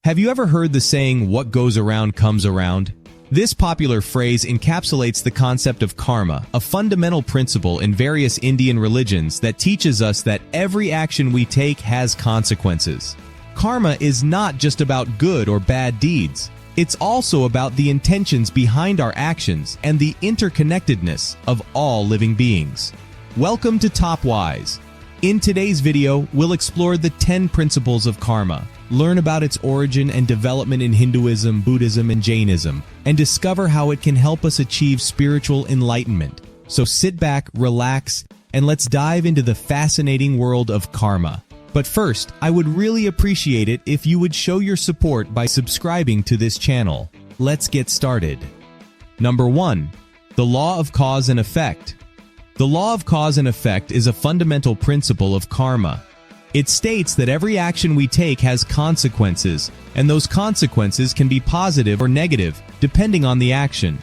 Have you ever heard the saying, "What goes around comes around"? This popular phrase encapsulates the concept of karma, a fundamental principle in various Indian religions that teaches us that every action we take has consequences. Karma is not just about good or bad deeds. It's also about the intentions behind our actions and the interconnectedness of all living beings. Welcome to TopWise. In today's video, we'll explore the 10 principles of karma, learn about its origin and development in Hinduism, Buddhism, and Jainism, and discover how it can help us achieve spiritual enlightenment. So sit back, relax, and let's dive into the fascinating world of karma. But first, I would really appreciate it if you would show your support by subscribing to this channel. Let's get started. Number 1. The law of cause and effect. The law of cause and effect is a fundamental principle of karma. It states that every action we take has consequences, and those consequences can be positive or negative, depending on the action.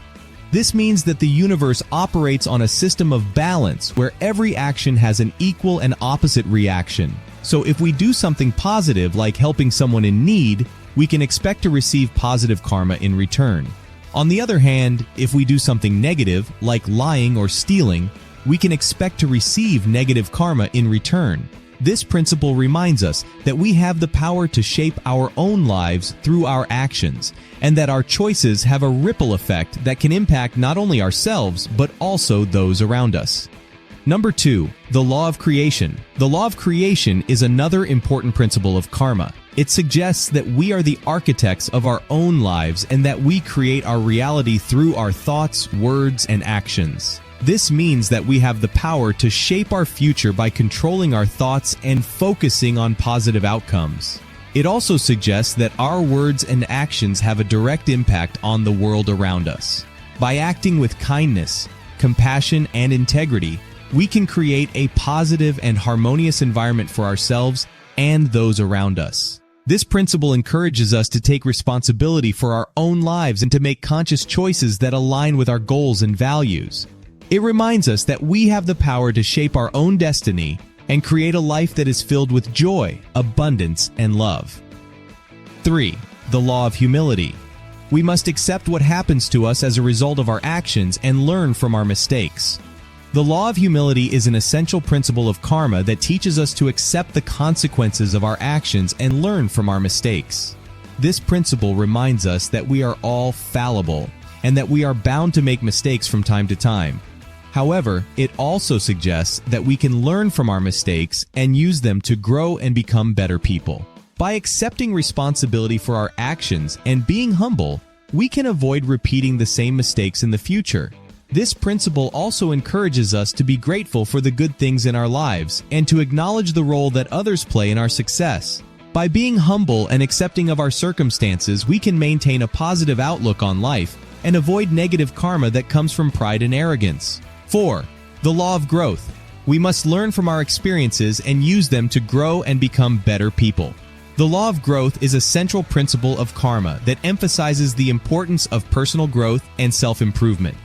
This means that the universe operates on a system of balance where every action has an equal and opposite reaction. So if we do something positive like helping someone in need, we can expect to receive positive karma in return. On the other hand, if we do something negative like lying or stealing, we can expect to receive negative karma in return. This principle reminds us that we have the power to shape our own lives through our actions, and that our choices have a ripple effect that can impact not only ourselves, but also those around us. Number 2. The law of creation. The law of creation is another important principle of karma. It suggests that we are the architects of our own lives and that we create our reality through our thoughts, words, and actions. This means that we have the power to shape our future by controlling our thoughts and focusing on positive outcomes. It also suggests that our words and actions have a direct impact on the world around us. By acting with kindness, compassion, and integrity, we can create a positive and harmonious environment for ourselves and those around us. This principle encourages us to take responsibility for our own lives and to make conscious choices that align with our goals and values. It reminds us that we have the power to shape our own destiny and create a life that is filled with joy, abundance, and love. 3. The law of humility. We must accept what happens to us as a result of our actions and learn from our mistakes. The law of humility is an essential principle of karma that teaches us to accept the consequences of our actions and learn from our mistakes. This principle reminds us that we are all fallible and that we are bound to make mistakes from time to time. However, it also suggests that we can learn from our mistakes and use them to grow and become better people. By accepting responsibility for our actions and being humble, we can avoid repeating the same mistakes in the future. This principle also encourages us to be grateful for the good things in our lives and to acknowledge the role that others play in our success. By being humble and accepting of our circumstances, we can maintain a positive outlook on life and avoid negative karma that comes from pride and arrogance. 4. The law of growth. We must learn from our experiences and use them to grow and become better people. The law of growth is a central principle of karma that emphasizes the importance of personal growth and self-improvement.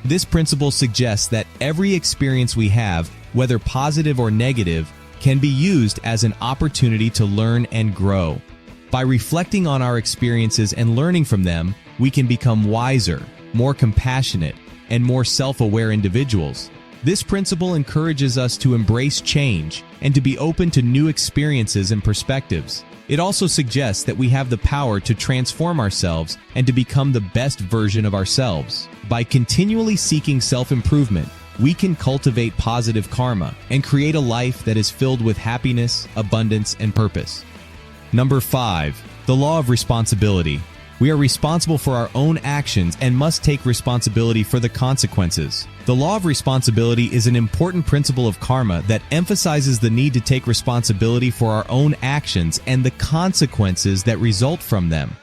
This principle suggests that every experience we have, whether positive or negative, can be used as an opportunity to learn and grow. By reflecting on our experiences and learning from them, we can become wiser, more compassionate, and more self-aware individuals. This principle encourages us to embrace change and to be open to new experiences and perspectives. It also suggests that we have the power to transform ourselves and to become the best version of ourselves. By continually seeking self-improvement, we can cultivate positive karma and create a life that is filled with happiness, abundance, and purpose. Number 5. The law of responsibility. We are responsible for our own actions and must take responsibility for the consequences. The law of responsibility is an important principle of karma that emphasizes the need to take responsibility for our own actions and the consequences that result from them.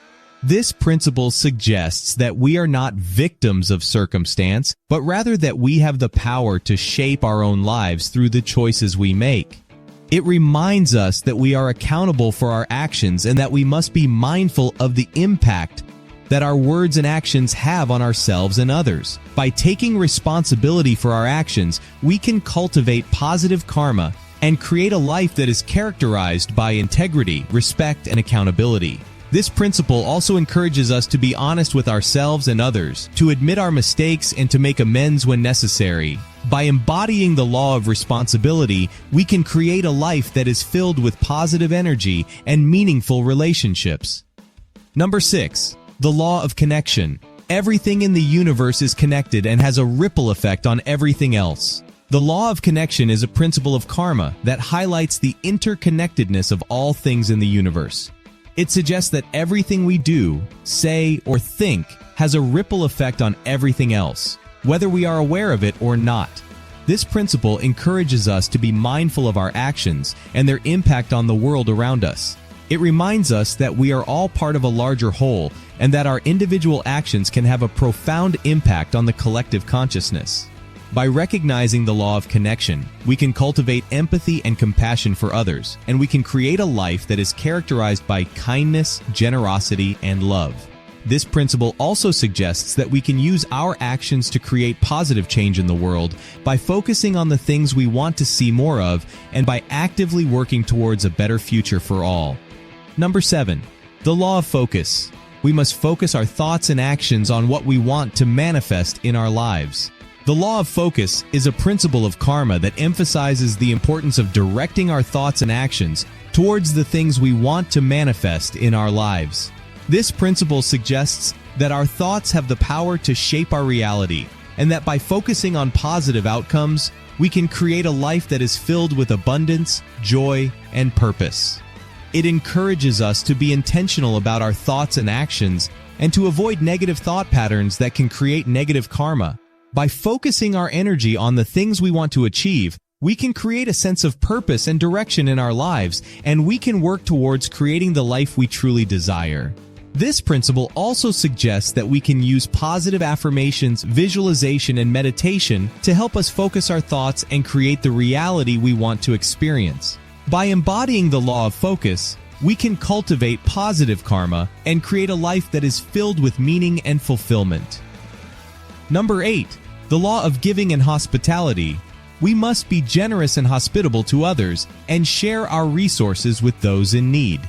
This principle suggests that we are not victims of circumstance, but rather that we have the power to shape our own lives through the choices we make. It reminds us that we are accountable for our actions and that we must be mindful of the impact that our words and actions have on ourselves and others. By taking responsibility for our actions, we can cultivate positive karma and create a life that is characterized by integrity, respect, and accountability. This principle also encourages us to be honest with ourselves and others, to admit our mistakes and to make amends when necessary. By embodying the law of responsibility, we can create a life that is filled with positive energy and meaningful relationships. Number 6. The law of connection. Everything in the universe is connected and has a ripple effect on everything else. The law of connection is a principle of karma that highlights the interconnectedness of all things in the universe. It suggests that everything we do, say, or think has a ripple effect on everything else, whether we are aware of it or not. This principle encourages us to be mindful of our actions and their impact on the world around us. It reminds us that we are all part of a larger whole and that our individual actions can have a profound impact on the collective consciousness. By recognizing the law of connection, we can cultivate empathy and compassion for others, and we can create a life that is characterized by kindness, generosity, and love. This principle also suggests that we can use our actions to create positive change in the world by focusing on the things we want to see more of and by actively working towards a better future for all. Number 7. The law of focus. We must focus our thoughts and actions on what we want to manifest in our lives. The law of focus is a principle of karma that emphasizes the importance of directing our thoughts and actions towards the things we want to manifest in our lives. This principle suggests that our thoughts have the power to shape our reality, and that by focusing on positive outcomes, we can create a life that is filled with abundance, joy, and purpose. It encourages us to be intentional about our thoughts and actions and to avoid negative thought patterns that can create negative karma. By focusing our energy on the things we want to achieve, we can create a sense of purpose and direction in our lives, and we can work towards creating the life we truly desire. This principle also suggests that we can use positive affirmations, visualization, and meditation to help us focus our thoughts and create the reality we want to experience. By embodying the law of focus, we can cultivate positive karma and create a life that is filled with meaning and fulfillment. Number 8. The law of giving and hospitality. We must be generous and hospitable to others and share our resources with those in need.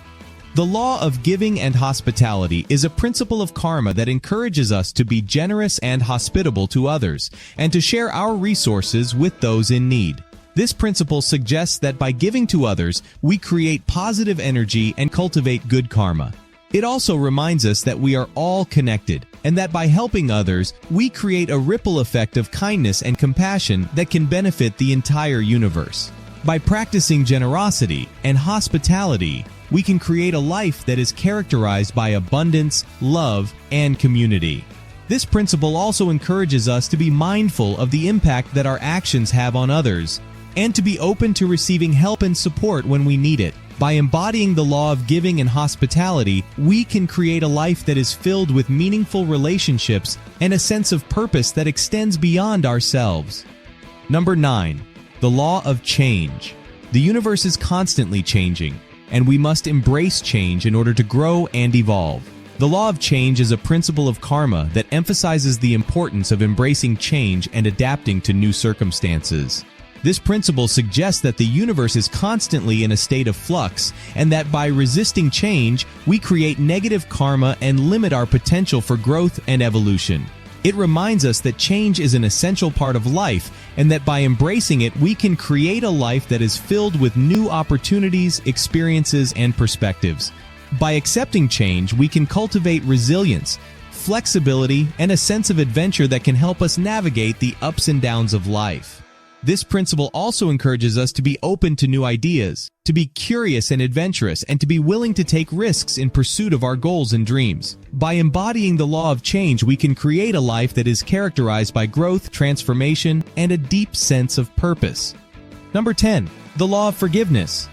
The law of giving and hospitality is a principle of karma that encourages us to be generous and hospitable to others and to share our resources with those in need. This principle suggests that by giving to others, we create positive energy and cultivate good karma. It also reminds us that we are all connected, and that by helping others, we create a ripple effect of kindness and compassion that can benefit the entire universe. By practicing generosity and hospitality, we can create a life that is characterized by abundance, love, and community. This principle also encourages us to be mindful of the impact that our actions have on others, and to be open to receiving help and support when we need it. By embodying the law of giving and hospitality, we can create a life that is filled with meaningful relationships and a sense of purpose that extends beyond ourselves. Number 9. The law of change. The universe is constantly changing, and we must embrace change in order to grow and evolve. The law of change is a principle of karma that emphasizes the importance of embracing change and adapting to new circumstances. This principle suggests that the universe is constantly in a state of flux, and that by resisting change, we create negative karma and limit our potential for growth and evolution. It reminds us that change is an essential part of life, and that by embracing it, we can create a life that is filled with new opportunities, experiences, and perspectives. By accepting change, we can cultivate resilience, flexibility, and a sense of adventure that can help us navigate the ups and downs of life. This principle also encourages us to be open to new ideas, to be curious and adventurous, and to be willing to take risks in pursuit of our goals and dreams. By embodying the law of change, we can create a life that is characterized by growth, transformation, and a deep sense of purpose. Number 10. The law of forgiveness.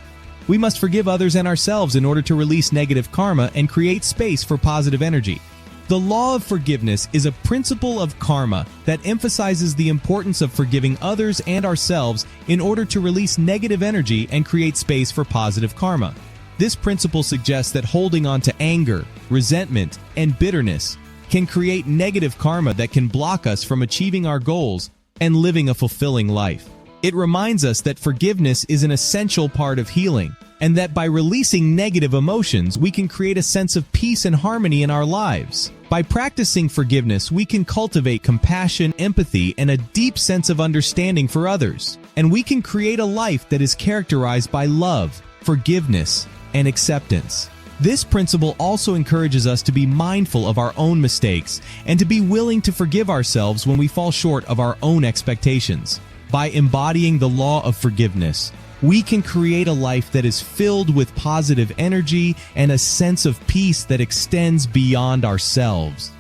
We must forgive others and ourselves in order to release negative karma and create space for positive energy. The law of forgiveness is a principle of karma that emphasizes the importance of forgiving others and ourselves in order to release negative energy and create space for positive karma. This principle suggests that holding on to anger, resentment, and bitterness can create negative karma that can block us from achieving our goals and living a fulfilling life. It reminds us that forgiveness is an essential part of healing, and that by releasing negative emotions, we can create a sense of peace and harmony in our lives. By practicing forgiveness, we can cultivate compassion, empathy, and a deep sense of understanding for others. And we can create a life that is characterized by love, forgiveness, and acceptance. This principle also encourages us to be mindful of our own mistakes and to be willing to forgive ourselves when we fall short of our own expectations. By embodying the law of forgiveness, we can create a life that is filled with positive energy and a sense of peace that extends beyond ourselves.